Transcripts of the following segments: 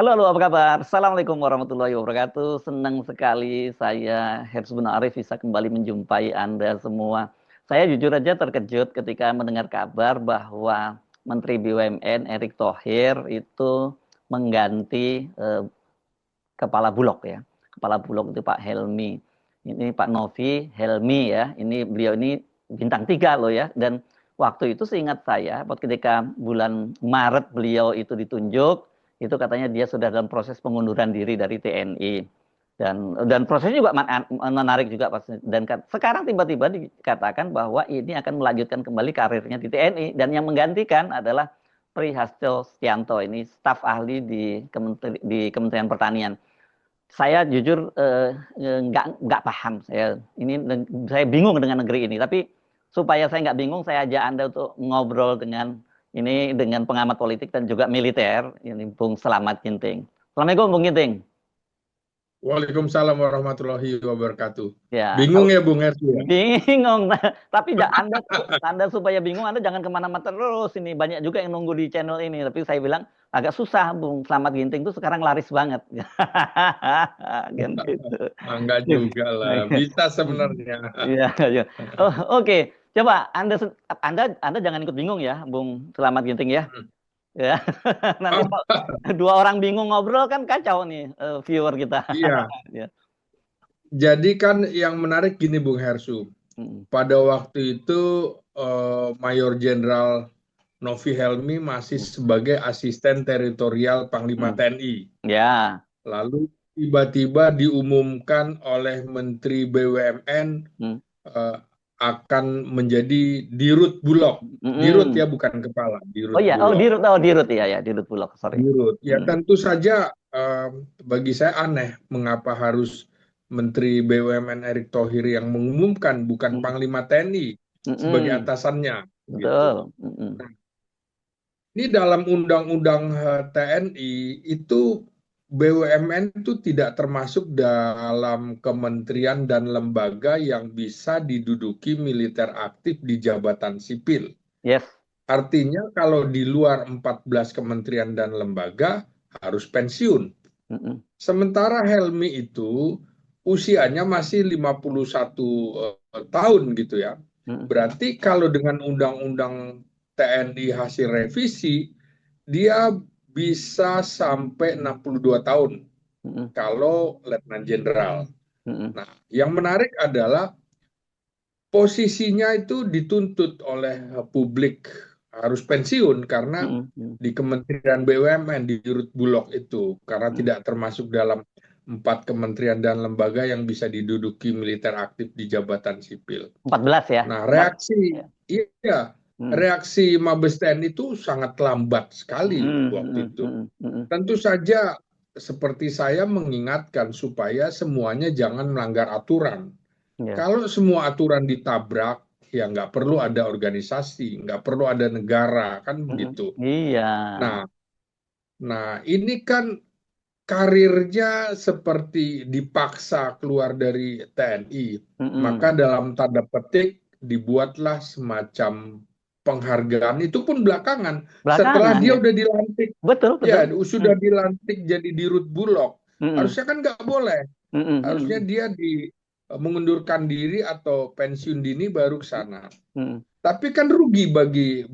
Halo, halo, apa kabar? Assalamualaikum warahmatullahi wabarakatuh. Senang sekali saya Herzs bin Arif bisa kembali menjumpai Anda semua. Saya jujur aja terkejut ketika mendengar kabar bahwa Menteri BUMN Erick Thohir itu mengganti kepala Bulog ya. Kepala Bulog itu Pak Helmi. Ini Pak Novi Helmi ya. Ini beliau ini bintang 3 loh ya. Dan waktu itu seingat saya, ketika bulan Maret beliau itu ditunjuk, itu katanya dia sudah dalam proses pengunduran diri dari TNI. Dan prosesnya juga menarik juga pasti. Dan sekarang tiba-tiba dikatakan bahwa ini akan melanjutkan kembali karirnya di TNI. Dan yang menggantikan adalah Prihastio Stianto, ini staf ahli di Kementerian Pertanian. Saya jujur nggak paham. Saya bingung dengan negeri ini. Tapi supaya saya nggak bingung, saya ajak Anda untuk ngobrol dengan pengamat politik dan juga militer, ini Bung Slamet Ginting. Assalamualaikum Bung Ginting. Waalaikumsalam warahmatullahi wabarakatuh. Ya, Bingung ya Bung Hersi ya? bingung. Tapi Anda supaya bingung, Anda jangan kemana-mana terus. Ini banyak juga yang nunggu di channel ini. Tapi saya bilang agak susah, Bung Slamet Ginting itu sekarang laris banget. Kan gitu. Enggak juga lah, bisa sebenarnya. Iya, iya. Oh, oke. Coba Anda jangan ikut bingung ya, Bung Slamet Ginting ya. Ya. Nanti kalau dua orang bingung ngobrol kan kacau nih viewer kita. Iya, Ya. jadi kan yang menarik gini Bung Hersu. Mm, Pada waktu itu Mayor Jenderal Novi Helmi masih mm, sebagai asisten teritorial Panglima mm. TNI. Ya. Lalu tiba-tiba diumumkan oleh Menteri BUMN Mm, akan menjadi Dirut Bulog. Dirut mm. ya, bukan kepala, Oh Dirut iya, Bulog. di Rut ya ya, di Rut Bulog, sorry. Dirut. Ya Mm, tentu saja bagi saya aneh mengapa harus Menteri BUMN Erick Thohir yang mengumumkan, bukan mm, Panglima TNI sebagai mm. atasannya gitu. Betul. Mm, Nah, ini dalam Undang-Undang TNI itu BUMN itu tidak termasuk dalam kementerian dan lembaga yang bisa diduduki militer aktif di jabatan sipil. yes. Artinya kalau di luar 14 kementerian dan lembaga harus pensiun. Mm, Sementara Helmi itu usianya masih 51 tahun gitu ya. mm, Berarti kalau dengan undang-undang TNI hasil revisi, dia bisa sampai 62 tahun mm, kalau Letnan Jenderal. mm, Nah, yang menarik adalah posisinya itu dituntut oleh publik harus pensiun karena mm, mm, di Kementerian BUMN di Dirut Bulog itu karena mm. tidak termasuk dalam 4 kementerian dan lembaga yang bisa diduduki militer aktif di jabatan sipil. 14 ya. Nah, Empat. reaksi Ya. iya, Mm, reaksi Mabes TNI itu sangat lambat sekali mm, waktu mm, itu. mm, mm, Tentu saja seperti saya mengingatkan supaya semuanya jangan melanggar aturan. ya. Kalau semua aturan ditabrak, ya nggak perlu ada organisasi, nggak perlu ada negara, kan Mm, begitu. iya. Nah, nah ini kan karirnya seperti dipaksa keluar dari TNI, maka Mm, dalam tanda petik dibuatlah semacam penghargaan itu pun belakangan setelah belakangan dia ya. udah dilantik, Betul, betul. ya sudah dilantik jadi Dirut Bulog, Mm, harusnya kan nggak boleh. mm, mm, Harusnya mm, dia mengundurkan diri atau pensiun dini baru ke sana. mm. Tapi kan rugi bagi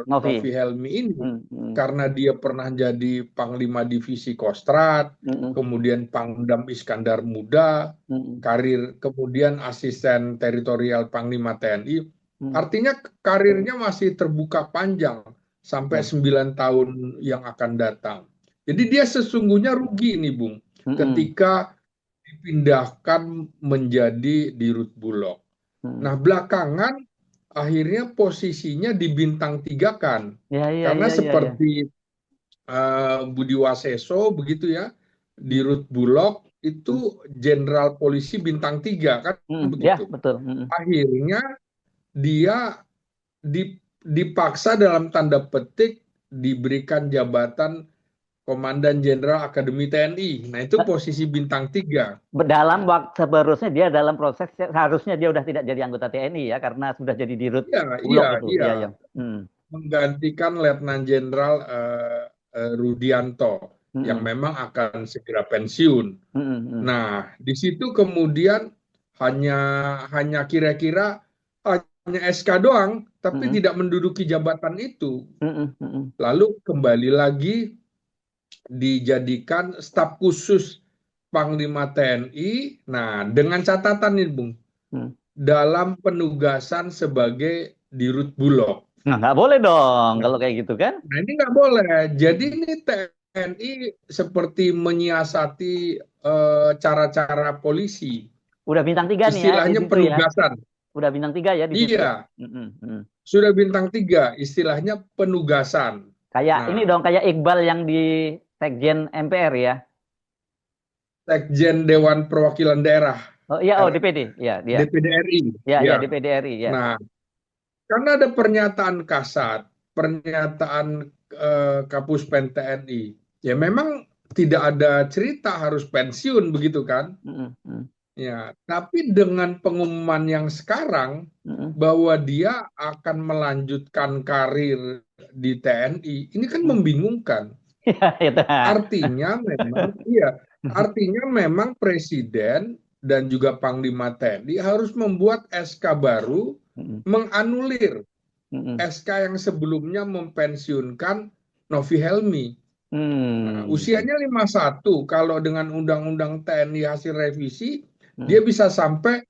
Novi Novi. Helmi ini Mm, mm, karena dia pernah jadi Panglima Divisi Kostrad, mm, kemudian Pangdam Iskandar Muda, mm, karir kemudian asisten teritorial Panglima TNI. mm. Artinya karirnya masih terbuka panjang sampai Ya. 9 tahun yang akan datang. Jadi dia sesungguhnya rugi nih Bung, Mm, mm, ketika dipindahkan menjadi Dirut Bulog. mm. Nah, belakangan akhirnya posisinya di bintang 3 kan. Ya, ya, Karena ya, ya, ya. seperti Budi Waseso begitu ya, Mm, Dirut Bulog mm, itu Jenderal Polisi bintang 3 kan ya, begitu. betul. Mm, Akhirnya dia dipaksa dalam tanda petik diberikan jabatan Komandan Jenderal Akademi TNI. Nah, itu mm. posisi bintang 3. Dalam waktu seharusnya dia dalam proses seharusnya dia udah tidak jadi anggota TNI ya karena sudah jadi dirut Iya, iya, Bulog itu. iya. Iya, ya. Hmm. Menggantikan Letnan Jenderal Rudianto yang Mm-mm. memang akan segera pensiun. Mm-mm. Nah, di situ kemudian hanya hanya kira-kira hanya SK doang, tapi Mm-mm. tidak menduduki jabatan itu. Mm-mm. Mm-mm. Lalu kembali lagi dijadikan staf khusus Panglima TNI. Nah, dengan catatan nih, Bung, Mm. dalam penugasan sebagai Dirut Bulog. Nah, nggak boleh dong Nah, kalau kayak gitu kan? nah, ini nggak boleh. Jadi Mm-mm. ini TNI seperti menyiasati cara-cara polisi. Udah bintang 3 nih ya di Istilahnya situ ya. penugasan. Udah bintang 3 ya di situ ya. Iya, Mm-mm. Mm. sudah bintang 3, istilahnya penugasan. Kayak ini Nah, dong, kayak Iqbal yang di Sekjen MPR ya. Sekjen Dewan Perwakilan Daerah, Oh iya, oh R- DPD, ya dia. DPD RI. Ya, ya Ya. DPD RI ya. Nah, karena ada pernyataan kasat, pernyataan Kapus Pen TNI, ya memang tidak ada cerita harus pensiun begitu kan? Mm-mm. Mm. Ya, tapi dengan pengumuman yang sekarang Mm-mm. bahwa dia akan melanjutkan karir di TNI, ini kan Mm. membingungkan. Iya, itu. Artinya memang, iya, artinya memang Presiden dan juga Panglima TNI harus membuat SK baru Mm-mm. menganulir Mm-mm. SK yang sebelumnya mempensiunkan Novi Helmi. Nah, Hmm. usianya 51, kalau dengan Undang-Undang TNI hasil revisi, dia Mm. bisa sampai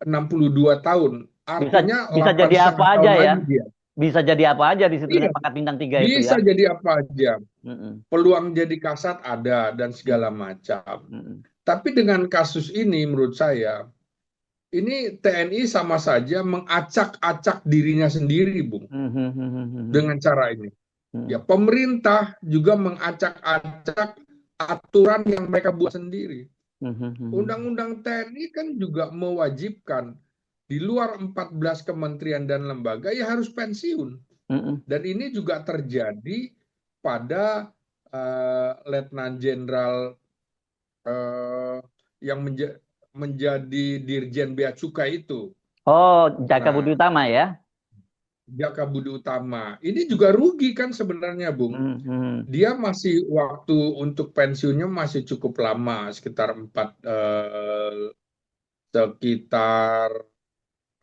62 tahun. Bisa Artinya bisa jadi apa 8,5 aja tahun ya. lagi dia. Bisa jadi apa aja di situ Iya, dengan pangkat bintang 3 itu ya. bisa jadi apa aja. Mm-mm. Peluang jadi kasat ada dan segala macam. Mm-mm. Tapi dengan kasus ini menurut saya, ini TNI sama saja mengacak-acak dirinya sendiri, Bung, Mm-mm. dengan cara ini. Ya, Mm-mm. pemerintah juga mengacak-acak aturan yang mereka buat sendiri. Mm-mm. Undang-undang TNI kan juga mewajibkan di luar 14 kementerian dan lembaga ya harus pensiun. Mm-mm. Dan ini juga terjadi pada Letnan Jenderal eh, yang menjadi Dirjen Bea Cukai itu. Oh, Jaka Budi Nah, Utama ya. Jaka Budi Utama. Ini juga rugi kan sebenarnya, Bung. Mm-mm. Dia masih waktu untuk pensiunnya masih cukup lama, sekitar sekitar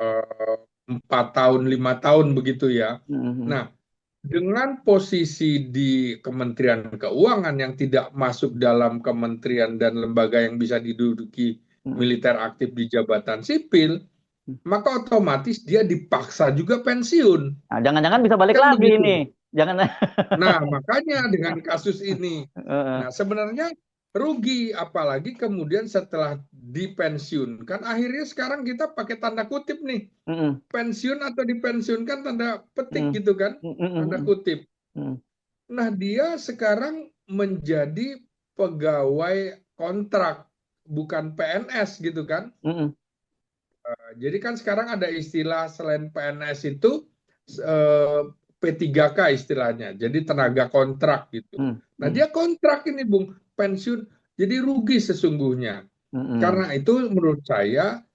eh, 4 tahun, 5 tahun begitu ya. Mm-mm. Nah, dengan posisi di Kementerian Keuangan yang tidak masuk dalam kementerian dan lembaga yang bisa diduduki Mm-mm. militer aktif di jabatan sipil, maka otomatis dia dipaksa juga pensiun. Nah, jangan-jangan bisa balik Kan lagi begitu. ini. Jangan. Nah, makanya dengan kasus ini, Heeh. nah sebenarnya rugi, apalagi kemudian setelah dipensiunkan, akhirnya sekarang kita pakai tanda kutip nih, Mm-mm. pensiun atau dipensiunkan tanda petik Mm. gitu kan, tanda Mm-mm. kutip. Mm. Nah, dia sekarang menjadi pegawai kontrak, bukan PNS gitu kan. Mm-mm. Jadi kan sekarang ada istilah selain PNS itu eh, P3K istilahnya, jadi tenaga kontrak gitu. Mm. Nah, Mm. dia kontrak ini, Bung, pensiun, jadi rugi sesungguhnya. Mm-mm. Karena itu menurut saya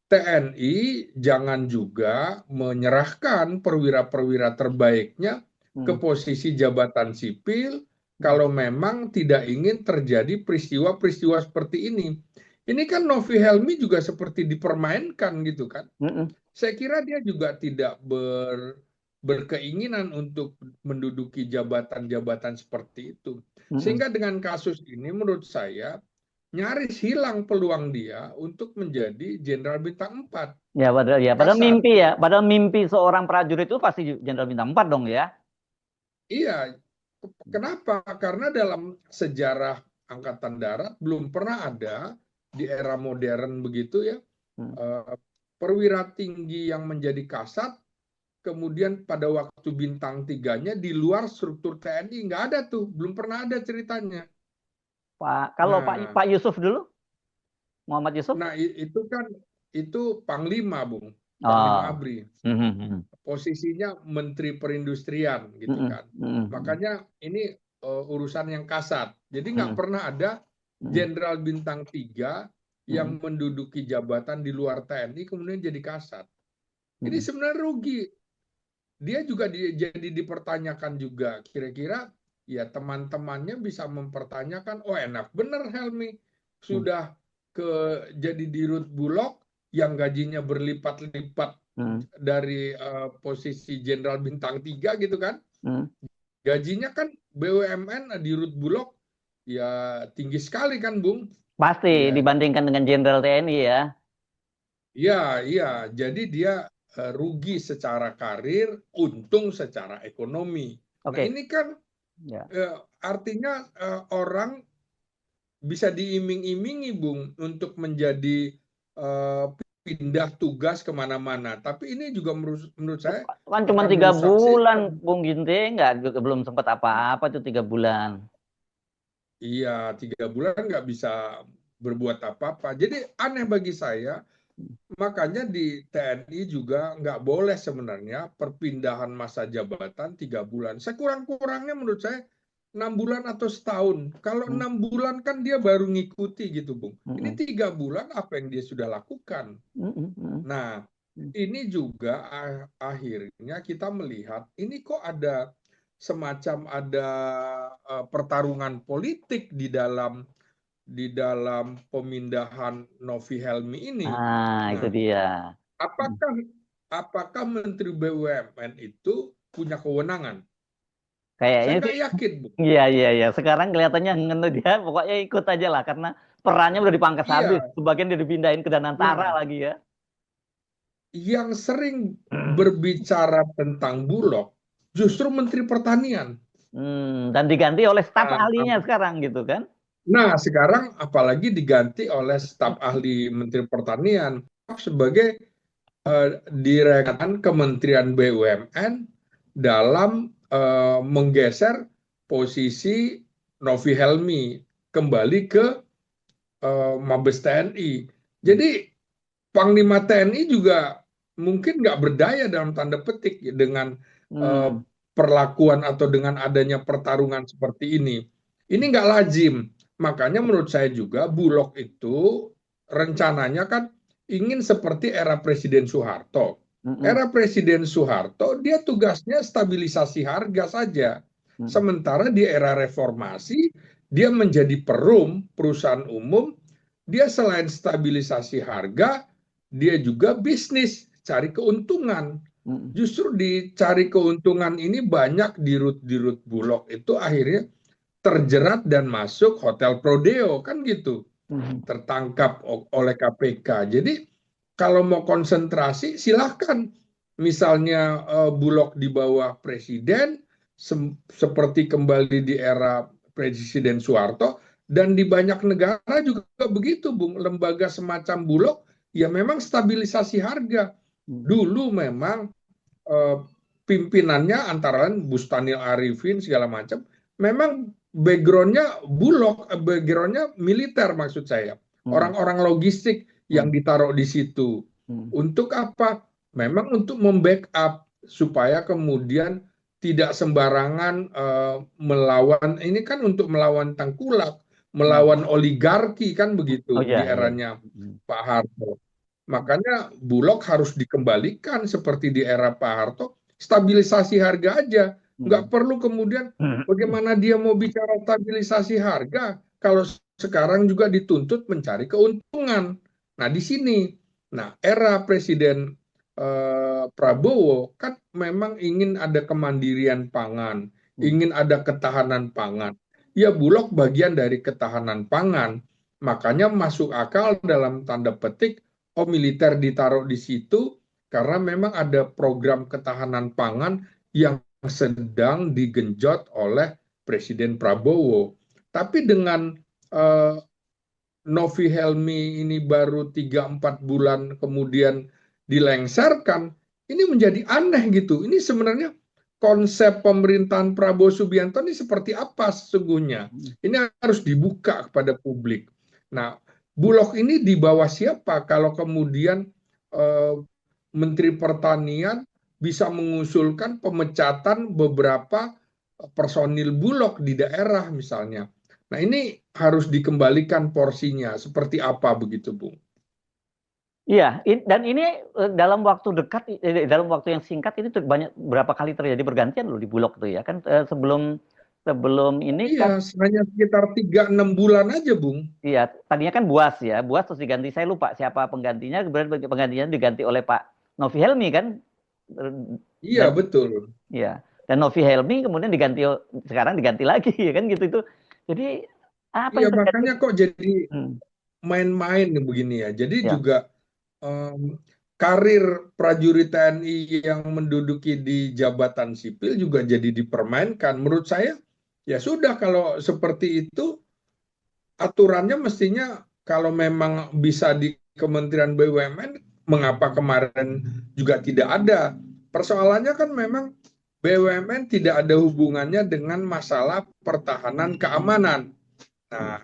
TNI jangan juga menyerahkan perwira-perwira terbaiknya ke Mm. posisi jabatan sipil kalau memang tidak ingin terjadi peristiwa-peristiwa seperti ini. Ini kan Novi Helmi juga seperti dipermainkan gitu kan. Mm-mm. Saya kira dia juga tidak berkeinginan untuk menduduki jabatan-jabatan seperti itu. Mm-mm. Sehingga dengan kasus ini menurut saya nyaris hilang peluang dia untuk menjadi Jenderal Bintang 4 Ya, padahal kasat. mimpi ya, padahal mimpi seorang prajurit itu pasti Jenderal Bintang 4 dong ya. Iya, kenapa? Karena dalam sejarah Angkatan Darat belum pernah ada di era modern begitu ya, Mm. eh, perwira tinggi yang menjadi kasat, kemudian pada waktu bintang 3-nya di luar struktur TNI, nggak ada tuh, belum pernah ada ceritanya. Kalau Pak Nah, Pak Yusuf dulu, Muhammad Yusuf. nah itu kan itu Panglima, Bung, Panglima Oh. ABRI. Mhm. Posisinya Menteri Perindustrian gitu Mhm. kan. Mhm. Makanya ini urusan yang kasat. Jadi nggak Mhm. pernah ada Mhm. Jenderal Bintang 3 Mhm. yang menduduki jabatan di luar TNI kemudian jadi kasat. Ini Mhm. sebenarnya rugi. Dia juga jadi dipertanyakan juga. Kira-kira ya teman-temannya bisa mempertanyakan, oh enak bener Helmi, Hmm. sudah ke jadi dirut Bulog yang gajinya berlipat-lipat Hmm. dari posisi Jenderal Bintang 3 gitu kan. Hmm. Gajinya kan BUMN di Rut Bulog ya tinggi sekali kan, Bung. Pasti Ya, dibandingkan dengan Jenderal TNI ya. iya, iya. Jadi dia rugi secara karir, untung secara ekonomi. Nah, Oke, ini kan ya. artinya orang bisa diiming-imingi, Bung, untuk menjadi eh, pindah tugas kemana-mana. Tapi ini juga menurut saya Kan cuma akan tiga merusak bulan, sistem. Bung Ginting, nggak belum sempat apa-apa tuh 3 bulan. Iya, 3 bulan nggak bisa berbuat apa-apa. Jadi aneh bagi saya, makanya di TNI juga nggak boleh sebenarnya perpindahan masa jabatan 3 bulan. Sekurang-kurangnya menurut saya 6 bulan atau setahun. Kalau Hmm. 6 bulan kan dia baru ngikuti gitu, Bung. Ini Hmm. 3 bulan apa yang dia sudah lakukan? Hmm. Hmm. Hmm. Nah, Hmm. ini juga akhirnya kita melihat ini kok ada semacam ada pertarungan politik di dalam pemindahan Novi Helmi ini. Ah, itu Nah, dia. Hmm. apakah apakah Menteri BUMN itu punya kewenangan? Kayaknya Saya sih, nggak yakin, Bu. iya, iya, iya. Sekarang kelihatannya ngenuh dia, pokoknya ikut aja lah, karena perannya udah dipangkas habis. Iya. Sebagian dia dipindahin ke Danantara Nah, lagi ya. yang sering berbicara tentang Bulog justru Menteri Pertanian. Dan diganti oleh staf ahlinya Nah, sekarang gitu kan. Nah, sekarang apalagi diganti oleh staf ahli Menteri Pertanian sebagai Direktorat Kementerian BUMN dalam menggeser posisi Novi Helmi kembali ke Mabes TNI. Hmm. Jadi Panglima TNI juga mungkin nggak berdaya dalam tanda petik dengan eh, Hmm. perlakuan atau dengan adanya pertarungan seperti ini. Ini nggak lazim. Makanya menurut saya juga Bulog itu rencananya kan ingin seperti era Presiden Soeharto. Hmm. Era Presiden Soeharto dia tugasnya stabilisasi harga saja. Hmm. Sementara di era reformasi dia menjadi perum perusahaan umum, dia selain stabilisasi harga dia juga bisnis, cari keuntungan. Hmm. Justru dicari keuntungan ini banyak dirut-dirut Bulog itu akhirnya terjerat dan masuk hotel Prodeo kan gitu, Hmm. tertangkap oleh KPK. Jadi kalau mau konsentrasi silahkan, misalnya Bulog di bawah presiden seperti kembali di era Presiden Soeharto, dan di banyak negara juga begitu, Bung. Lembaga semacam Bulog ya memang stabilisasi harga. Hmm. Dulu memang eh, pimpinannya antara lain Bustanil Arifin segala macam, memang backgroundnya Bulog, backgroundnya militer maksud saya. Hmm. Orang-orang logistik yang Hmm. ditaruh di situ. Hmm. Untuk apa? Memang untuk membackup supaya kemudian tidak sembarangan melawan, ini kan untuk melawan tengkulak, Hmm. melawan oligarki kan Oh begitu iya, di iya. eranya Hmm. Pak Harto. Makanya Bulog harus dikembalikan seperti di era Pak Harto, stabilisasi harga aja. Nggak Hmm. perlu kemudian Hmm. bagaimana dia mau bicara stabilisasi harga kalau sekarang juga dituntut mencari keuntungan. Nah, di sini, nah era Presiden Prabowo kan memang ingin ada kemandirian pangan, Hmm. ingin ada ketahanan pangan. Ya, Bulog bagian dari ketahanan pangan. Makanya masuk akal dalam tanda petik, oh militer ditaruh di situ karena memang ada program ketahanan pangan yang sedang digenjot oleh Presiden Prabowo. Tapi dengan eh, Novi Helmi ini baru 3-4 bulan kemudian dilengsarkan, ini menjadi aneh gitu. Ini sebenarnya konsep pemerintahan Prabowo Subianto ini seperti apa sesungguhnya? Ini harus dibuka kepada publik. Nah, Bulog ini di bawah siapa kalau kemudian eh, Menteri Pertanian bisa mengusulkan pemecatan beberapa personil Bulog di daerah misalnya. Nah, ini harus dikembalikan porsinya. Seperti apa begitu, Bung? Iya, dan ini dalam waktu dekat, dalam waktu yang singkat ini banyak berapa kali terjadi pergantian loh di Bulog tuh ya kan, sebelum Sebelum ini kan, Iya, hanya sekitar 3-6 bulan aja, Bung. iya, tadinya kan Buas ya, Buas terus diganti, saya lupa siapa penggantinya, kemudian penggantinya diganti oleh Pak Novi Helmi kan, Iya, dan betul. ya, dan Novi Helmi kemudian diganti, sekarang diganti lagi ya kan gitu itu. Jadi apa Iya, yang terjadi? makanya kok jadi Hmm, main-main begini ya. Jadi ya, juga em, karir prajurit TNI yang menduduki di jabatan sipil juga jadi dipermainkan. Menurut saya, ya sudah kalau seperti itu, aturannya mestinya kalau memang bisa di Kementerian BUMN, mengapa kemarin juga tidak ada? Persoalannya kan memang BUMN tidak ada hubungannya dengan masalah pertahanan keamanan. Nah,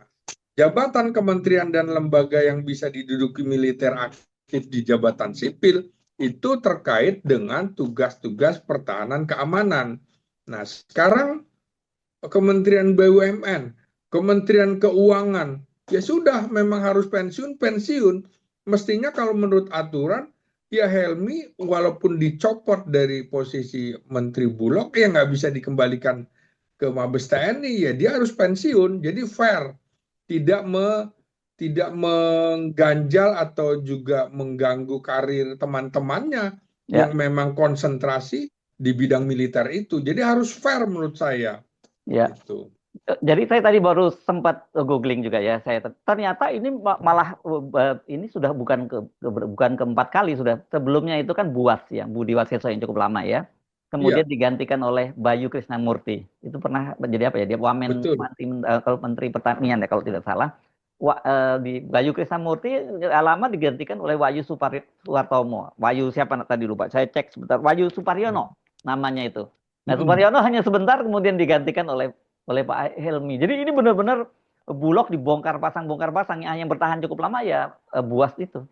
jabatan kementerian dan lembaga yang bisa diduduki militer aktif di jabatan sipil itu terkait dengan tugas-tugas pertahanan keamanan. Nah, sekarang Kementerian BUMN, Kementerian Keuangan, ya sudah memang harus pensiun, pensiun. Mestinya kalau menurut aturan, ya Helmi walaupun dicopot dari posisi Menteri Bulog, ya nggak bisa dikembalikan ke Mabes TNI, ya dia harus pensiun. Jadi fair, tidak tidak mengganjal atau juga mengganggu karir teman-temannya ya, yang memang konsentrasi di bidang militer itu. Jadi harus fair menurut saya. ya. Gitu. Jadi saya tadi baru sempat googling juga ya. Saya ternyata ini malah ini sudah bukan keempat kali sudah. Sebelumnya itu kan Buas ya, Budi Waseso yang cukup lama ya. Iya, Kemudian digantikan oleh Bayu Krisnamurti. Itu pernah menjadi apa ya? Dia Wamen betul. kalau Menteri Pertanian ya kalau tidak salah. Di Bayu Krisnamurti lama digantikan oleh Wahyu Suwartomo. Wahyu siapa tadi lupa. Saya cek sebentar. Wahyu Suparyono namanya itu. Nah, Mm-mm. Suparyono hanya sebentar kemudian digantikan oleh Pak Helmi. Jadi ini benar-benar Bulog bongkar pasang yang bertahan cukup lama ya Buas itu.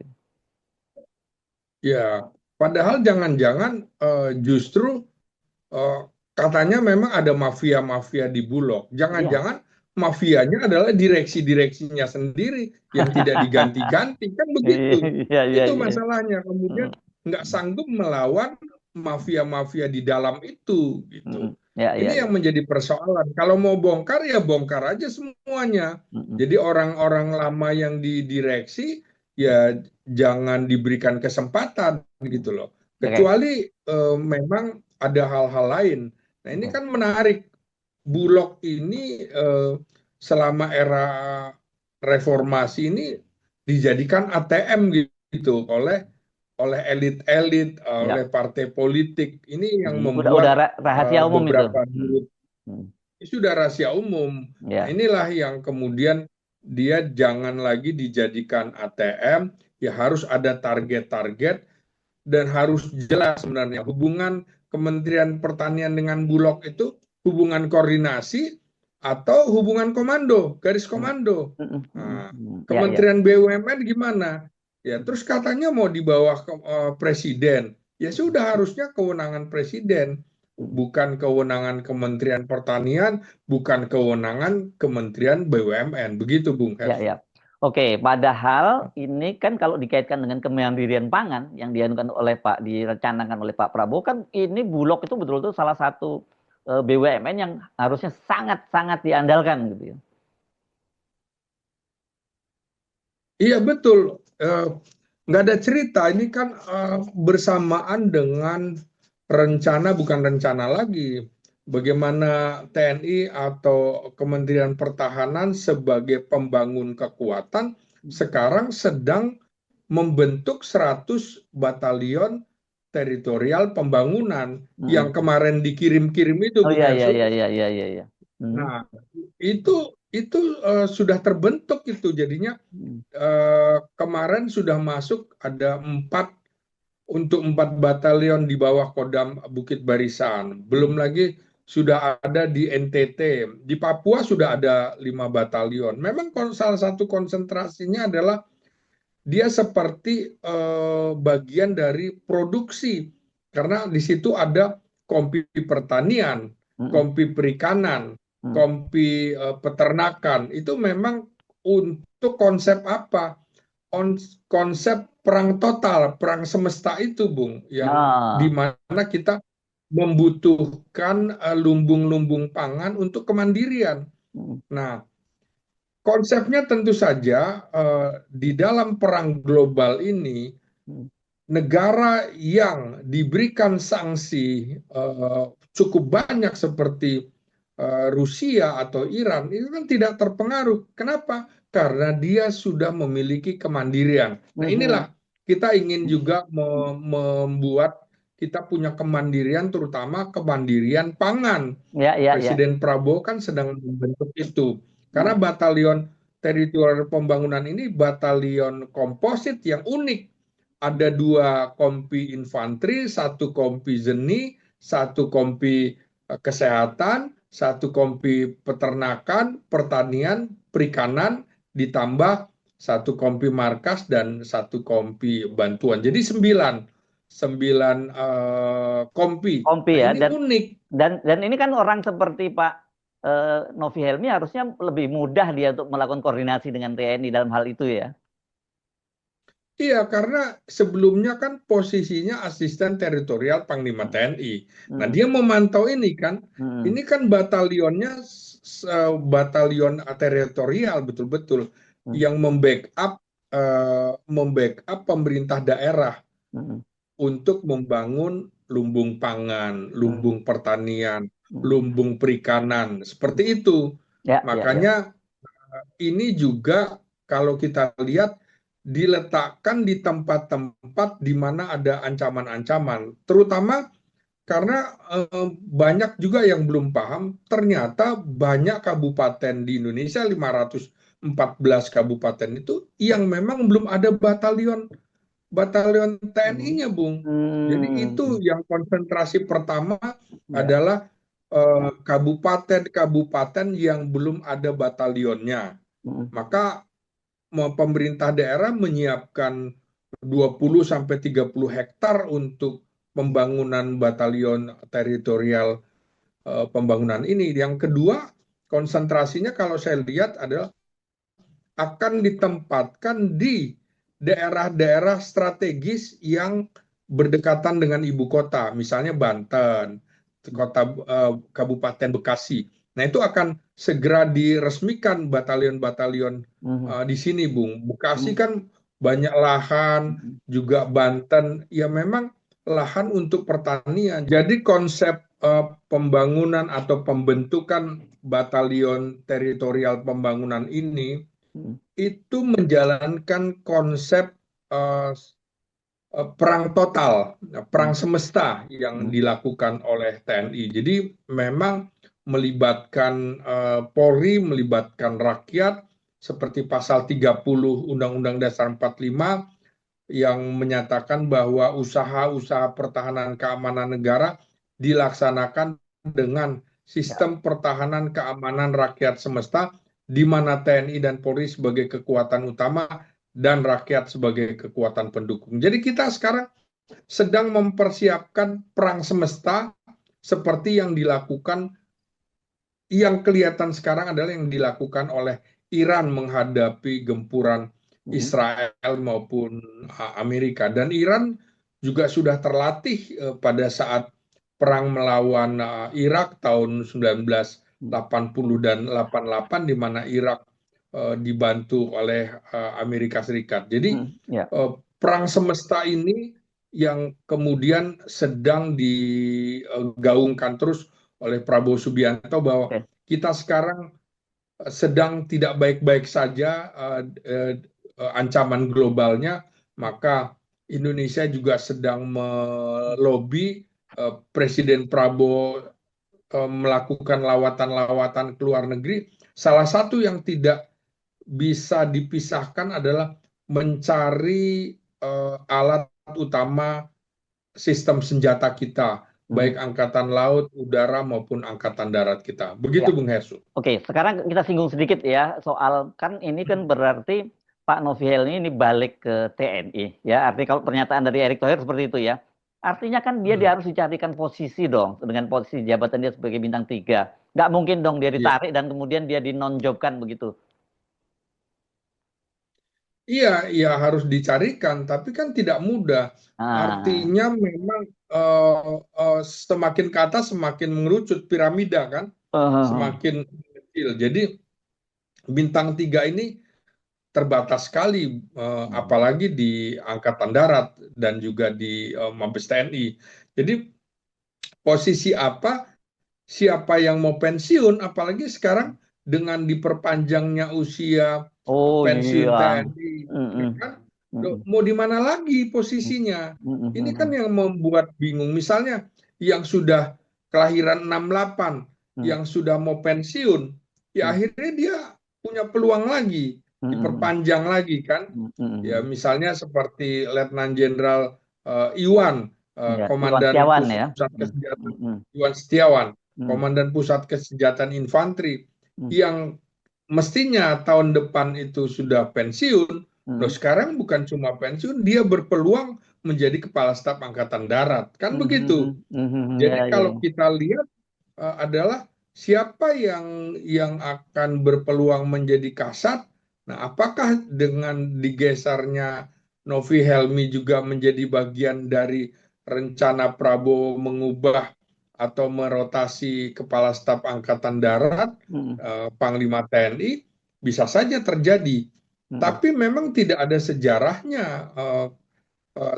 Ya, padahal jangan-jangan justru eh, katanya memang ada mafia-mafia di Bulog. Iya. Jangan-jangan mafianya adalah direksi-direksinya sendiri yang tidak diganti-ganti. Kan begitu. Iya, iya, Itu iya. masalahnya. Kemudian Mm, nggak sanggup melawan mafia-mafia di dalam itu. Gitu. mm. Ya, iya, Ini iya. yang menjadi persoalan. Kalau mau bongkar ya bongkar aja semuanya. Mm, Jadi orang-orang lama yang didireksi ya jangan diberikan kesempatan gitu loh. oke. Kecuali memang ada hal-hal lain. Nah, ini Oke. kan menarik. Bulog ini selama era reformasi ini dijadikan ATM gitu oleh elit-elit, oleh Ya. partai politik. Ini yang Udah membuat rahasia umum itu. beberapa Mm, dirut mm. sudah rahasia umum. Nah, Ya. inilah yang kemudian dia jangan lagi dijadikan ATM, ya harus ada target-target dan harus jelas sebenarnya hubungan Kementerian Pertanian dengan Bulog itu hubungan koordinasi atau hubungan komando, garis Mm, komando. mm, mm, Nah, mm. Ya, ya. Kementerian BUMN gimana? Ya, terus katanya mau di bawah presiden. Ya sudah harusnya kewenangan presiden, Mm. bukan kewenangan Kementerian Pertanian, bukan kewenangan Kementerian BUMN. Begitu, Bung Ya, Hers. ya. Oke, padahal ini kan kalau dikaitkan dengan kemandirian pangan yang dianukan oleh direncanakan oleh Pak Prabowo kan ini Bulog itu betul-betul salah satu BUMN yang harusnya sangat-sangat diandalkan gitu ya. Iya betul. Eh, nggak ada cerita. Ini kan bersamaan dengan rencana, bukan rencana lagi. Bagaimana TNI atau Kementerian Pertahanan sebagai pembangun kekuatan sekarang sedang membentuk 100 batalion teritorial pembangunan yang Mm-mm. kemarin dikirim-kirim itu, Oh Bung iya, iya, iya, Hersu. iya, iya, iya, iya. Mm. Nah, itu sudah terbentuk itu. Jadinya Mm. kemarin sudah masuk ada 4 batalion di bawah Kodam Bukit Barisan. Belum Mm. lagi sudah ada di NTT. Di Papua sudah ada 5 batalion. Memang salah satu konsentrasinya adalah dia seperti bagian dari produksi. Karena di situ ada kompi pertanian, Mm-mm. kompi perikanan, Mm. kompi peternakan. Itu memang untuk konsep apa? Konsep perang total, perang semesta itu, Bung, yang di Ah, mana kita membutuhkan lumbung-lumbung pangan untuk kemandirian. Hmm. Nah, konsepnya tentu saja di dalam perang global ini Hmm. negara yang diberikan sanksi cukup banyak seperti Rusia atau Iran itu kan tidak terpengaruh. Kenapa? Karena dia sudah memiliki kemandirian. Nah, Mhm. inilah kita ingin juga membuat kita punya kemandirian, terutama kemandirian pangan. Ya, ya, ya. Presiden Prabowo kan sedang membentuk itu. Hmm. Karena batalion teritorial pembangunan ini batalion komposit yang unik. Ada 2 kompi infanteri, 1 kompi zeni, 1 kompi kesehatan, 1 kompi peternakan, pertanian, perikanan, ditambah 1 kompi markas dan 1 kompi bantuan. Jadi 9 kompi. Kompi Nah, ya, ini unik. dan ini kan orang seperti Pak Novi Helmi harusnya lebih mudah dia untuk melakukan koordinasi dengan TNI dalam hal itu ya. Iya, karena sebelumnya kan posisinya asisten teritorial Panglima Hmm. TNI. Nah, Hmm. dia memantau ini kan. Hmm. Ini kan batalionnya batalion teritorial betul-betul Hmm. yang membackup pemerintah daerah Hmm. untuk membangun lumbung pangan, Hmm. lumbung pertanian, Hmm. lumbung perikanan, seperti itu. Ya, ya, ya. Makanya ini juga kalau kita lihat diletakkan di tempat-tempat di mana ada ancaman-ancaman, terutama karena banyak juga yang belum paham, ternyata banyak kabupaten di Indonesia, 514 kabupaten itu yang memang belum ada batalion batalion Hmm. TNI-nya, Bung. Jadi Hmm. itu yang konsentrasi pertama Ya. adalah kabupaten-kabupaten yang belum ada batalionnya. Hmm. Maka pemerintah daerah menyiapkan 20 sampai 30 hektar untuk pembangunan batalion teritorial pembangunan ini. Yang kedua, konsentrasinya kalau saya lihat adalah akan ditempatkan di daerah-daerah strategis yang berdekatan dengan ibu kota, misalnya Banten, kota Kabupaten Bekasi. Nah, itu akan segera diresmikan batalion-batalion Hmm. di sini, Bung. Bekasi Hmm. kan banyak lahan, Hmm. juga Banten, ya memang lahan untuk pertanian. Jadi konsep pembangunan atau pembentukan batalion teritorial pembangunan ini Hmm. itu menjalankan konsep uh, perang total, Hmm. perang semesta yang Hmm. dilakukan oleh TNI. Jadi memang melibatkan Polri, melibatkan rakyat, seperti pasal 30 Undang-Undang Dasar 45 yang menyatakan bahwa usaha-usaha pertahanan keamanan negara dilaksanakan dengan Ya. sistem pertahanan keamanan rakyat semesta, di mana TNI dan Polri sebagai kekuatan utama dan rakyat sebagai kekuatan pendukung. Jadi kita sekarang sedang mempersiapkan perang semesta seperti yang dilakukan, yang kelihatan sekarang adalah yang dilakukan oleh Iran menghadapi gempuran Hmm. Israel maupun Amerika. Dan Iran juga sudah terlatih pada saat perang melawan Irak tahun Hmm. 1980 dan 88, di mana Irak dibantu oleh Amerika Serikat. Jadi Hmm. Ya. perang semesta ini yang kemudian sedang digaungkan terus oleh Prabowo Subianto, bahwa Oke. kita sekarang sedang tidak baik-baik saja ancaman globalnya, maka Indonesia juga sedang melobi Presiden Prabowo melakukan lawatan-lawatan ke luar negeri. Salah satu yang tidak bisa dipisahkan adalah mencari alat utama sistem senjata kita, Hmm. baik angkatan laut, udara maupun angkatan darat kita. Ya. Begitu, Bung Hesu. Oke, sekarang kita singgung sedikit ya soal kan ini kan berarti Pak Noviel ini balik ke TNI ya. Artinya kalau pernyataan dari Erick Thohir seperti itu ya. Artinya kan dia Hmm. harus dicarikan posisi dong dengan posisi jabatan dia sebagai bintang 3. Nggak mungkin dong dia Iya. ditarik dan kemudian dia dinonjobkan begitu. iya, iya harus dicarikan, tapi kan tidak mudah. Ah, Artinya memang semakin ke atas semakin mengerucut piramida kan, eh, semakin kecil. Jadi bintang tiga ini terbatas sekali, apalagi di Angkatan Darat dan juga di Mabes TNI. Jadi posisi apa, siapa yang mau pensiun, apalagi sekarang dengan diperpanjangnya usia oh pensiun iya, TNI, ya mm-mm, kan? Loh, mm-mm, mau di mana lagi posisinya? mm-mm, Ini kan mm-mm, yang membuat bingung. Misalnya yang sudah kelahiran 68, mm-mm, yang sudah mau pensiun, ya akhirnya dia punya peluang lagi, mm-mm, diperpanjang lagi kan? Ya mm-mm. misalnya seperti Letnan Jenderal Iwan, Ya, Iwan Komandan Setiawan ya. Pusat Mm, Kesenjataan mm, Iwan Setiawan, mm, Komandan Pusat Kesenjataan Infanteri, mm, yang mestinya tahun depan itu sudah pensiun. Loh mm, sekarang bukan cuma pensiun, dia berpeluang menjadi Kepala Staf Angkatan Darat, kan begitu. mm, ya, Jadi ya, kalau ya. kita lihat adalah siapa yang akan berpeluang menjadi kasat. Nah, apakah dengan digesernya Novi Helmi juga menjadi bagian dari rencana Prabowo mengubah atau merotasi Kepala Staf Angkatan Darat, Mm, Panglima TNI, bisa saja terjadi. mm. Tapi memang tidak ada sejarahnya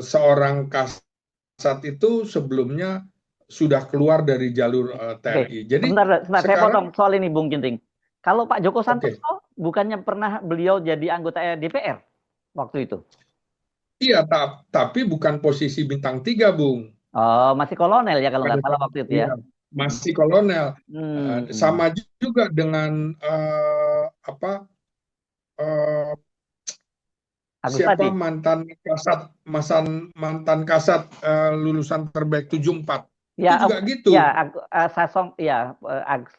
seorang kasat itu sebelumnya sudah keluar dari jalur Oke, TNI. Jadi sebentar, sebentar, saya sekarang, potong soal ini, Bung Ginting. Kalau Pak Joko oke, Santoso, bukannya pernah beliau jadi anggota DPR waktu itu? iya, tapi bukan posisi bintang tiga, Bung. Oh, masih kolonel ya kalau Pada nggak salah saat waktu itu ya. iya, Mm, masih kolonel. mm. Sama juga dengan apa eh, Agus siapa tadi. mantan kasat, mantan kasat lulusan terbaik 74 Ya, itu juga gitu. ya, Sasong, ya,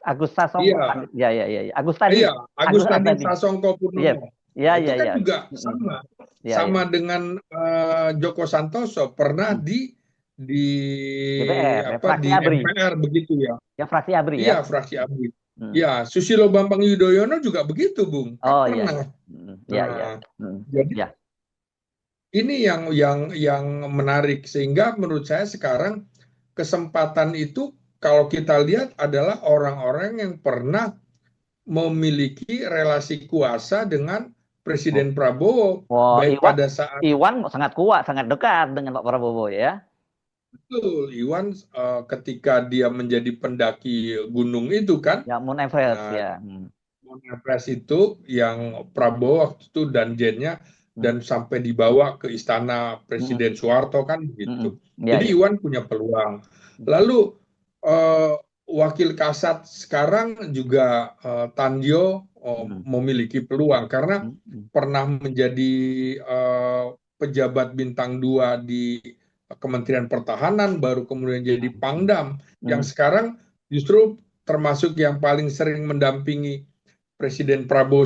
Agus Sasongko kan. Iya, Ya, ya, ya, ya. Agus tadi, iya, Agus Agus Tadi tadi. Sasongko Iya, Purnomo. ya, Nah, itu ya, kan ya. juga Mm, sama, ya, ya. sama dengan Joko Santoso pernah Mm. di DPR, ya, apa fraksi di ABRI. MPR begitu ya. Ya, fraksi ABRI ya. Iya, fraksi ABRI. Mm. Ya, Susilo Bambang Yudhoyono juga begitu, Bung. Kan Oh, iya, pernah. iya. Mm, ya, ya. Nah, Mm. jadi Ya, ini yang menarik, sehingga menurut saya sekarang kesempatan itu kalau kita lihat adalah orang-orang yang pernah memiliki relasi kuasa dengan oh, Presiden Prabowo, oh, baik pada saat Iwan sangat kuat, sangat dekat dengan Pak Prabowo ya. itu Iwan, ketika dia menjadi pendaki gunung itu kan. Ya, Mount Everest Nah, ya. Mm. Mount Everest itu yang Prabowo waktu itu dan Jennya, Mm. dan sampai dibawa ke istana Mm. Presiden Soeharto kan Mm. begitu. Ya, Jadi ya. Iwan punya peluang. Mm. Lalu eh, Wakil Kasat sekarang juga Tandio Mm. memiliki peluang karena Mm. Mm. pernah menjadi eh, pejabat bintang 2 di Kementerian Pertahanan, baru kemudian jadi Pangdam, yang Mm. sekarang justru termasuk yang paling sering mendampingi Presiden Prabowo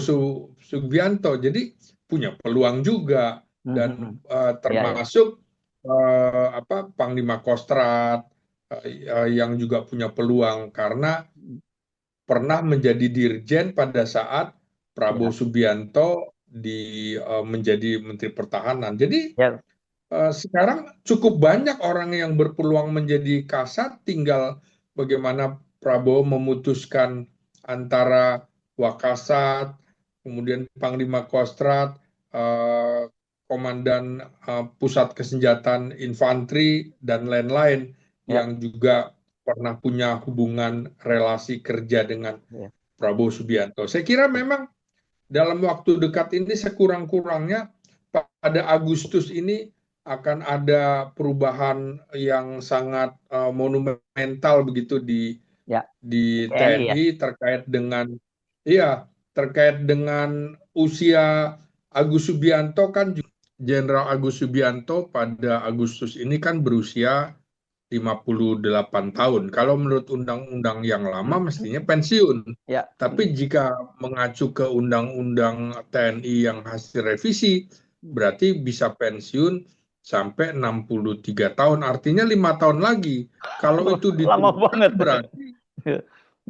Subianto. Jadi punya peluang juga, Mm. dan Mm. Ya, ya. termasuk Panglima Kostrad yang juga punya peluang karena pernah menjadi dirjen pada saat Prabowo Ya, Subianto menjadi Menteri Pertahanan. Jadi ya. sekarang cukup banyak orang yang berpeluang menjadi kasat, tinggal bagaimana Prabowo memutuskan antara Wakasat, kemudian Panglima Kostrad, eh, Komandan Pusat Kesenjataan Infanteri, dan lain-lain Ya, yang juga pernah punya hubungan relasi kerja dengan ya. Prabowo Subianto. Saya kira memang dalam waktu dekat ini sekurang-kurangnya pada Agustus ini akan ada perubahan yang sangat monumental begitu Ya, di TNI ya. TNI terkait dengan, iya, terkait dengan usia Agus Subianto kan. Jenderal Agus Subianto pada Agustus ini kan berusia 58 tahun. Kalau menurut undang-undang yang lama Mm. mestinya pensiun. Ya. Tapi jika mengacu ke undang-undang TNI yang hasil revisi, Mm. berarti bisa pensiun sampai 63 tahun. Artinya 5 tahun lagi. Kalau itu Lama diteruskan banget. berarti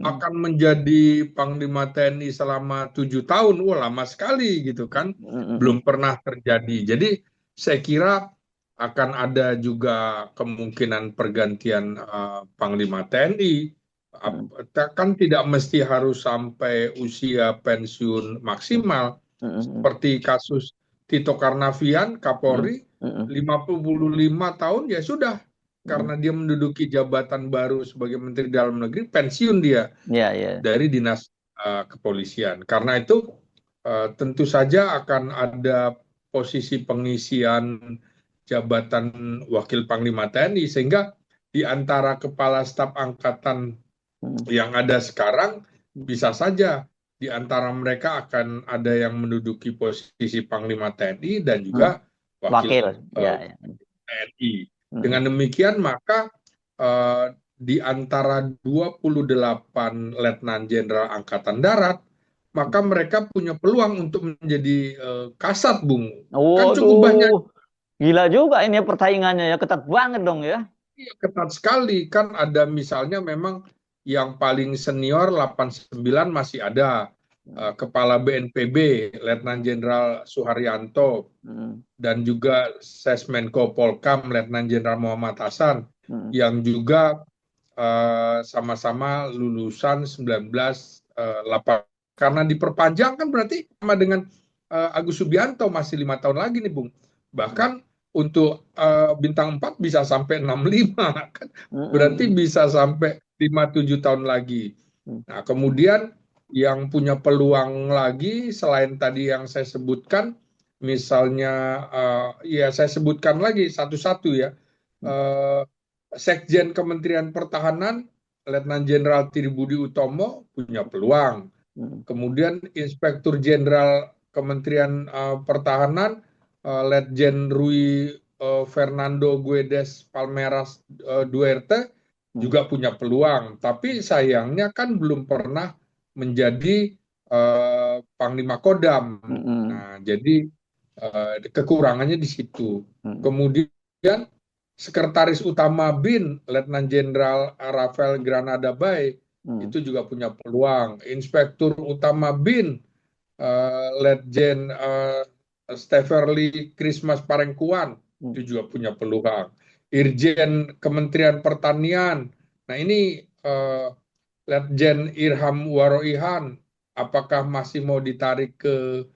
akan menjadi Panglima TNI selama 7 tahun. Wah, lama sekali gitu kan. Belum pernah terjadi. Jadi saya kira akan ada juga kemungkinan pergantian Panglima TNI. Kan tidak mesti harus sampai usia pensiun maksimal. Seperti kasus Tito Karnavian, Kapolri, 55 tahun ya sudah. Karena dia menduduki jabatan baru sebagai Menteri Dalam Negeri, pensiun dia Ya, ya. dari dinas kepolisian. Karena itu tentu saja akan ada posisi pengisian jabatan Wakil Panglima TNI, sehingga di antara kepala staf angkatan yang ada sekarang bisa saja di antara mereka akan ada yang menduduki posisi Panglima TNI dan juga Wakil Wakil, ya, ya. TNI. Dengan demikian maka di antara 28 Letnan Jenderal Angkatan Darat, maka mereka punya peluang untuk menjadi Kasat, Bung. Kan cukup banyak. Waduh, gila juga ini ya persaingannya ya, ketat banget dong ya. Iya, ketat sekali. Kan ada misalnya memang yang paling senior 89 masih ada. Kepala BNPB, Letnan Jenderal Suharyanto, dan juga Sesmenko Polkam, Letnan Jenderal Muhammad Hasan, yang juga sama-sama lulusan 1980. Karena diperpanjang kan berarti sama dengan Agus Subianto masih 5 tahun lagi nih, Bung. Bahkan untuk bintang 4 bisa sampai 65 kan. Berarti bisa sampai 5-7 tahun lagi. Nah, kemudian yang punya peluang lagi selain tadi yang saya sebutkan, misalnya ya saya sebutkan lagi satu-satu ya. Sekjen Kementerian Pertahanan Letnan Jenderal Tiribudi Utomo punya peluang. Kemudian Inspektur Jenderal Kementerian Pertahanan Letjen Rui Fernando Guedes Palmeras Duerte juga punya peluang. Tapi sayangnya kan belum pernah menjadi Panglima Kodam. Nah, jadi kekurangannya di situ. Kemudian Sekretaris Utama BIN, Letnan Jenderal Rafael Granada Bay, itu juga punya peluang. Inspektur Utama BIN, Letjen Steverly Christmas Parengkuan, itu juga punya peluang. Irjen Kementerian Pertanian, nah ini Letjen Irham Waroihan, apakah masih mau ditarik ke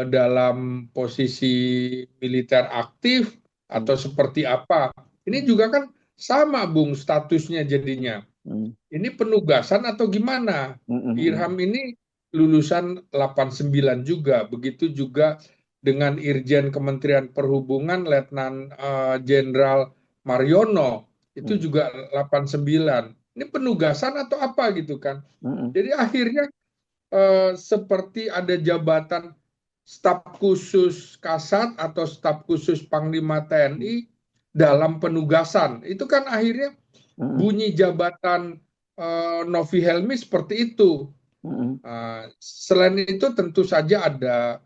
dalam posisi militer aktif atau seperti apa? Ini juga kan sama, Bung, statusnya jadinya. Ini penugasan atau gimana? Irham ini lulusan 89 juga. Begitu juga dengan Irjen Kementerian Perhubungan Letnan Jenderal Mariono, itu juga 89. Ini penugasan atau apa gitu kan? Jadi akhirnya seperti ada jabatan staf khusus Kasat atau staf khusus Panglima TNI dalam penugasan. Itu kan akhirnya bunyi jabatan Novi Helmi seperti itu. Selain itu tentu saja ada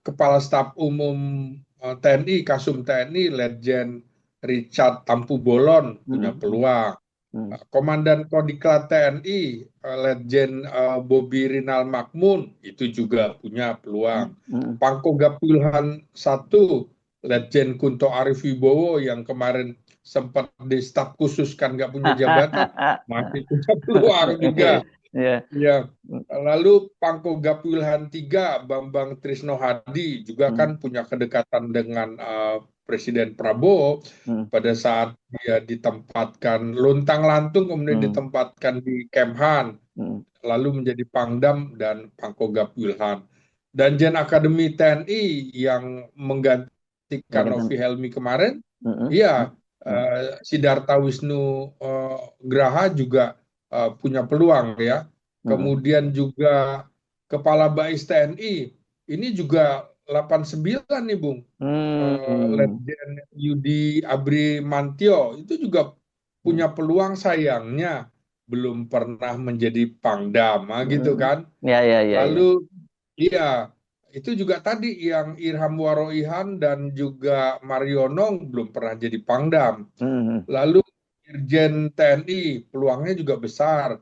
Kepala Staf Umum TNI, Kasum TNI, Letjen Richard Tampu Bolon punya peluang. Komandan Kodiklat TNI, Letjen Bobi Rinal Makmun, itu juga punya peluang. Pangkogap Wilhan 1, Letjen Kunto Arif Wibowo yang kemarin sempat di staf khusus kan nggak punya jabatan, masih punya peluang juga. Ya. Lalu Pangkogap Wilhan 3, Bambang Trisno Hadi juga kan punya kedekatan dengan Presiden Prabowo pada saat dia ditempatkan luntang-lantung kemudian ditempatkan di Kemhan, lalu menjadi Pangdam dan Pangkogap Wilhan. Dan Jen Akademi TNI yang menggantikan Novi Helmi kemarin, iya, Sidarta Wisnu Graha juga punya peluang ya. Kemudian juga Kepala Bais TNI, ini juga 89 nih, Bung. Letjen Yudi Abri Mantio itu juga punya peluang, sayangnya belum pernah menjadi Pangdam, gitu kan. Lalu iya, itu juga tadi yang Irham Waroihan dan juga Mariono belum pernah jadi Pangdam. Lalu Irjen TNI peluangnya juga besar.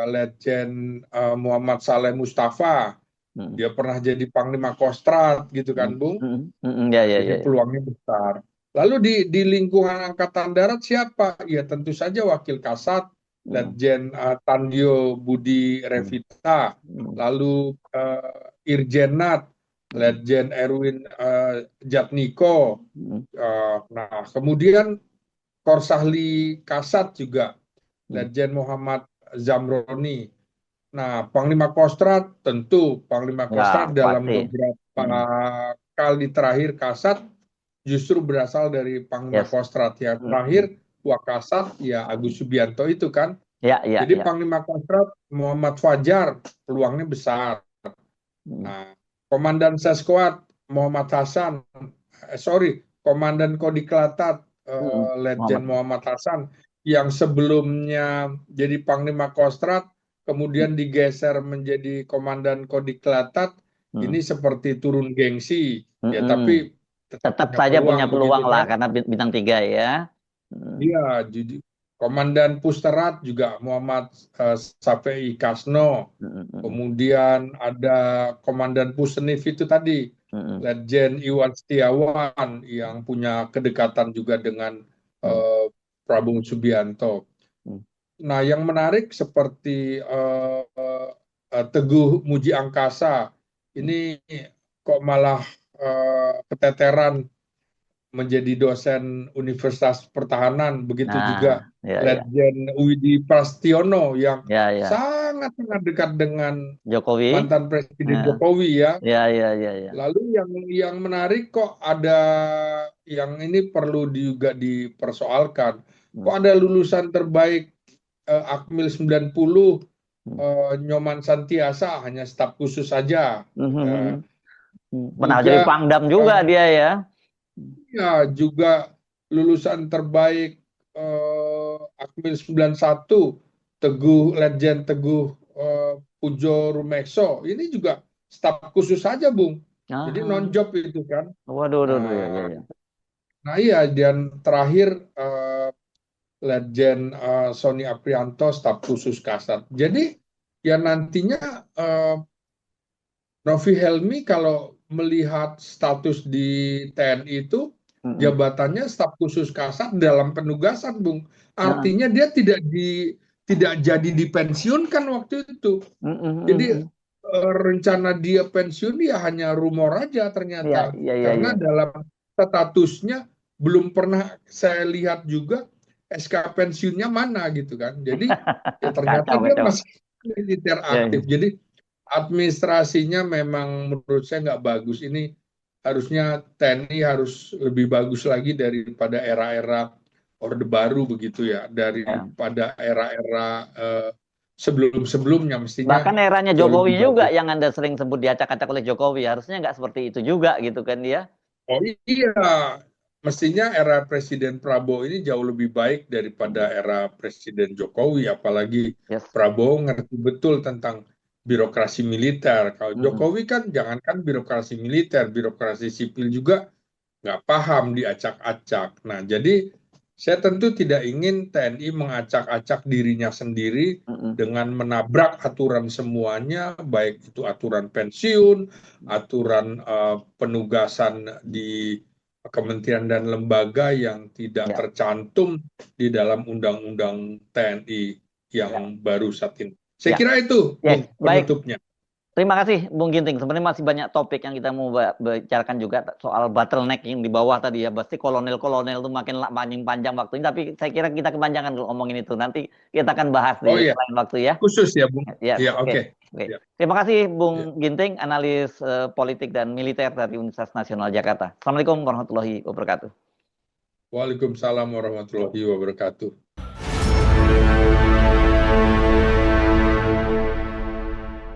Letjen Muhammad Saleh Mustafa, Hmm. dia pernah jadi Panglima Kostrad gitu kan, Hmm. Bung. Ya, ya, Jadi ya, ya. peluangnya besar. Lalu di lingkungan Angkatan Darat siapa? Ya tentu saja Wakil Kasat, Hmm. Letjen Tandio Budi Hmm. Revita, Hmm. lalu Irjenat, Hmm. Letjen Erwin Jatniko. Hmm. Nah, kemudian Korsahli Kasat juga, Hmm. Letjen Muhammad Zamroni. Nah, Panglima Kostrad tentu Panglima Ya, Kostrad dalam pasti. beberapa Hmm. kali terakhir Kasat justru berasal dari Panglima Yes. Kostrad. Yang Hmm. terakhir Wakasat ya Agus Subianto itu kan. Ya, ya, Jadi ya. Panglima Kostrad Muhammad Fajar peluangnya besar. Hmm. Nah, Komandan Sesquad Muhammad Hasan, Komandan Kodiklatat Hmm. Letjen Muhammad. Muhammad Hasan yang sebelumnya jadi Panglima Kostrad, kemudian digeser menjadi Komandan Kodiklatat, Hmm. ini seperti turun gengsi, ya Hmm. tapi tetap Tetap punya saja punya peluang peluang begitu lah kan? karena bintang 3 ya. Hmm. Iya, jadi Komandan Pusterat juga Muhammad Safei Kasno. Hmm. Hmm. Kemudian ada Komandan Pusenif itu tadi, Hmm. Letjen Iwan Setiawan yang punya kedekatan juga dengan Hmm. eh, Prabowo Subianto. Hmm. Nah, yang menarik seperti Teguh Muji Angkasa, Hmm. ini kok malah keteteran menjadi dosen Universitas Pertahanan, begitu juga Nah, ya, ya, Letjen Widi Prastiono yang ya, ya. sangat dekat dengan Jokowi. mantan Presiden Nah, Jokowi ya. ya, ya, ya, ya. Lalu yang menarik kok ada yang ini perlu juga dipersoalkan. Hmm. Kok ada lulusan terbaik Akmil 90 Hmm. Nyoman Santiasa hanya staf khusus saja. Hmm. Eh, Pernah jadi juga Pangdam juga eh, dia ya. ya juga lulusan terbaik Akmil 91 Letjen Teguh Pujo Rumekso. Ini juga staf khusus saja, Bung. Jadi non Ah, job itu kan. waduh, waduh, waduh, ya, ya, Nah, ya. nah iya dan terakhir Letjen Sony Aprianto staf khusus Kasat. Jadi ya nantinya Novi Helmi kalau melihat status di TNI itu Mm-mm. jabatannya staf khusus Kasat dalam penugasan, Bung. Nah, Artinya dia tidak jadi dipensiunkan waktu itu. mm-mm, Jadi mm-mm. rencana dia pensiun ya hanya rumor aja Ya, ternyata. ya, ya, Karena ya. dalam statusnya belum pernah saya lihat juga SK pensiunnya mana gitu kan. Jadi ya ternyata Kacau, dia kacau. masih militer Ya, ya. aktif. Jadi administrasinya memang menurut saya nggak bagus. Ini harusnya TNI harus lebih bagus lagi daripada era-era Orde Baru begitu ya, Ya. daripada era-era sebelum-sebelumnya mestinya Bahkan eranya jauh lebih Jokowi juga bagus. yang Anda sering sebut diacak-acak oleh Jokowi. Harusnya nggak seperti itu juga gitu kan dia. Oh iya, mestinya era Presiden Prabowo ini jauh lebih baik daripada era Presiden Jokowi, apalagi Yes. Prabowo ngerti betul tentang birokrasi militer. Kalau Mm-mm. Jokowi kan jangankan birokrasi militer, birokrasi sipil juga nggak paham diacak-acak. Nah, jadi saya tentu tidak ingin TNI mengacak-acak dirinya sendiri Mm-mm. dengan menabrak aturan semuanya, baik itu aturan pensiun, aturan penugasan di kementerian dan lembaga yang tidak Ya, tercantum di dalam Undang-Undang TNI ya, yang baru saat ini. Saya ya. kira itu, Ya, Bung, baik. penutupnya. Terima kasih Bung Ginting. Sebenarnya masih banyak topik yang kita mau bicarakan juga soal bottleneck yang di bawah tadi ya. Pasti kolonel-kolonel itu makin panjang waktunya. Tapi saya kira kita kepanjangan kalau ngomongin itu. Nanti kita akan bahas Oh di iya, lain waktu ya. khusus ya, Bung. Ya, Ya, oke. oke. Oke. Ya, Terima kasih ya. Bung Ginting, analis politik dan militer dari Universitas Nasional Jakarta. Assalamualaikum warahmatullahi wabarakatuh. Waalaikumsalam warahmatullahi wabarakatuh.